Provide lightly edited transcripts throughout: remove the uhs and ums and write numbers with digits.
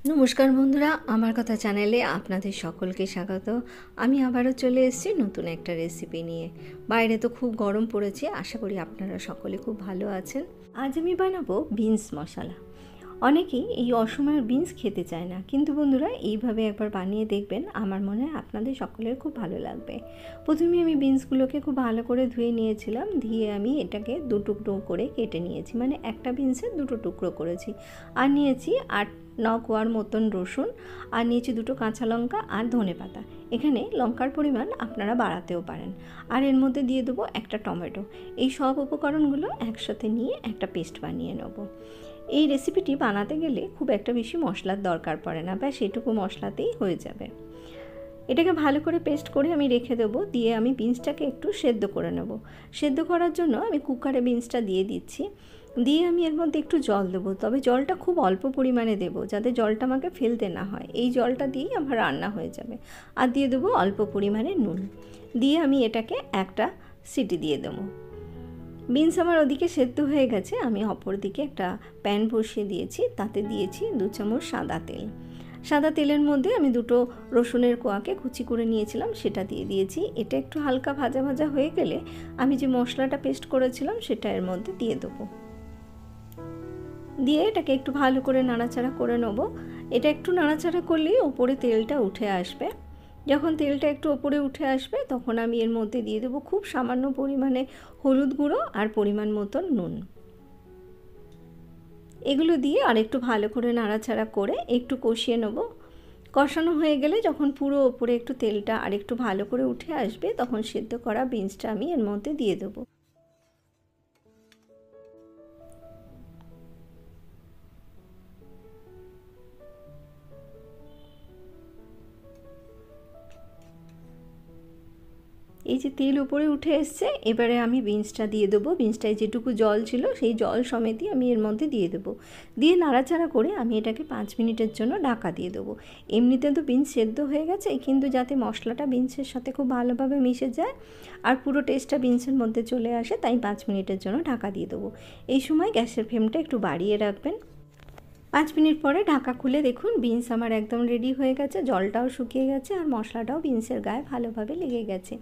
নমস্কার বন্ধুরা, আমার কথা চ্যানেলে আপনাদের সকলকে স্বাগত। আমি আবারও চলে এসেছি নতুন একটা রেসিপি নিয়ে। বাইরে তো খুব গরম পড়েছে, আশা করি আপনারা সকলে খুব ভালো আছেন। আজ আমি বানাবো বিনস মশলা। অনেকেই এই অসময়ের বিনস খেতে চায় না, কিন্তু বন্ধুরা এইভাবে একবার বানিয়ে দেখবেন, আমার মনে হয় আপনাদের সকলের খুব ভালো লাগবে। প্রথমে আমি বিনসগুলোকে খুব ভালো করে ধুয়ে নিয়েছিলাম, ধুয়ে আমি এটাকে দু টুকরো করে কেটে নিয়েছি, মানে একটা বিনসের দুটো টুকরো করেছি। আর নিয়েছি 8-9 কোয়ার মতন রসুন, আর নিয়েছি দুটো কাঁচা লঙ্কা আর ধনেপাতা। এখানে লঙ্কার পরিমাণ আপনারা বাড়াতেও পারেন। আর এর মধ্যে দিয়ে দেবো একটা টমেটো। এই সব উপকরণগুলো একসাথে নিয়ে একটা পেস্ট বানিয়ে নেব। এই রেসিপিটি বানাতে গেলে খুব একটা বেশি মশলার দরকার পড়ে না, ব্যাস এটুকু মশলাতেই হয়ে যাবে। এটাকে ভালো করে পেস্ট করে আমি রেখে দেবো। দিয়ে আমি বিনসটাকে একটু সেদ্ধ করে নেব। সেদ্ধ করার জন্য আমি কুকারে বিনসটা দিয়ে দিচ্ছি। দিয়ে আমি এর মধ্যে একটু জল দেবো, তবে জলটা খুব অল্প পরিমাণে দেবো, যাতে জলটা আমাকে ফেলতে না হয়। এই জলটা দিয়েই আমার রান্না হয়ে যাবে। আর দিয়ে দেবো অল্প পরিমাণে নুন। দিয়ে আমি এটাকে একটা সিটি দিয়ে দেবো। বিনস আমার ওদিকে সেদ্ধ হয়ে গেছে। আমি অপর দিকে একটা প্যান বসিয়ে দিয়েছি, তাতে দিয়েছি 2 চামচ সাদা তেল। সাদা তেলের মধ্যে আমি দুটো রসুনের কোয়াকে কুচি করে নিয়েছিলাম, সেটা দিয়ে দিয়েছি। এটা একটু হালকা ভাজা ভাজা হয়ে গেলে আমি যে মশলাটা পেস্ট করেছিলাম সেটা এর মধ্যে দিয়ে দেবো। দিয়ে এটাকে একটু ভালো করে নাড়াচাড়া করে নেব। এটা একটু নাড়াচাড়া করলেই ওপরে তেলটা উঠে আসবে। যখন তেলটা একটু ওপরে উঠে আসবে তখন আমি এর মধ্যে দিয়ে দেবো খুব সামান্য পরিমাণে হলুদ গুঁড়ো আর পরিমাণ মতন নুন। এগুলো দিয়ে আর একটু ভালো করে নাড়াচাড়া করে একটু কষিয়ে নেব। কষানো হয়ে গেলে যখন পুরো ওপরে একটু তেলটা আর একটু ভালো করে উঠে আসবে, তখন সেদ্ধ করা বিনসটা আমি এর মধ্যে দিয়ে দেবো। এই যে তেল উপরে উঠে এসছে, এবারে আমি বিনসটা দিয়ে দেবো। বিনসটায় যেটুকু জল ছিল সেই জল সমেতই আমি এর মধ্যে দিয়ে দেবো। দিয়ে নাড়াচাড়া করে আমি এটাকে 5 মিনিটের জন্য ঢাকা দিয়ে দেবো। এমনিতে তো বিনস সেদ্ধ হয়ে গেছে, কিন্তু যাতে মশলাটা বিনসের সাথে খুব ভালোভাবে মিশে যায় আর পুরো টেস্টটা বিনসের মধ্যে চলে আসে, তাই 5 মিনিটের জন্য ঢাকা দিয়ে দেবো। এই সময় গ্যাসের ফ্লেমটা একটু বাড়িয়ে রাখবেন। 5 মিনিট পরে ঢাকা খুলে দেখুন বিনস আমার একদম রেডি হয়ে গেছে। জলটাও শুকিয়ে গেছে আর মশলাটাও বিনসের গায়ে ভালোভাবে লেগে গেছে।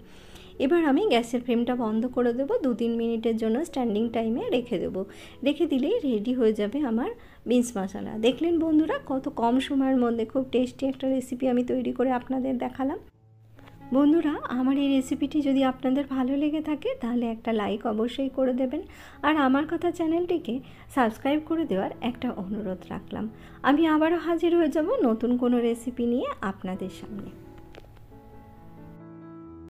এবার আমি গ্যাসের ফ্লেমটা বন্ধ করে দেবো। 2-3 মিনিটের জন্য স্ট্যান্ডিং টাইমে রেখে দেবো। রেখে দিলেই রেডি হয়ে যাবে আমার বিনস মশলা। দেখলেন বন্ধুরা, কত কম সময়ের মধ্যে খুব টেস্টি একটা রেসিপি আমি তৈরি করে আপনাদের দেখালাম। বন্ধুরা, আমার এই রেসিপিটি যদি আপনাদের ভালো লেগে থাকে তাহলে একটা লাইক অবশ্যই করে দেবেন। আর আমার কথা চ্যানেলটিকে সাবস্ক্রাইব করে দেওয়ার একটা অনুরোধ রাখলাম। আমি আবারও হাজির হয়ে যাব নতুন কোনো রেসিপি নিয়ে আপনাদের সামনে।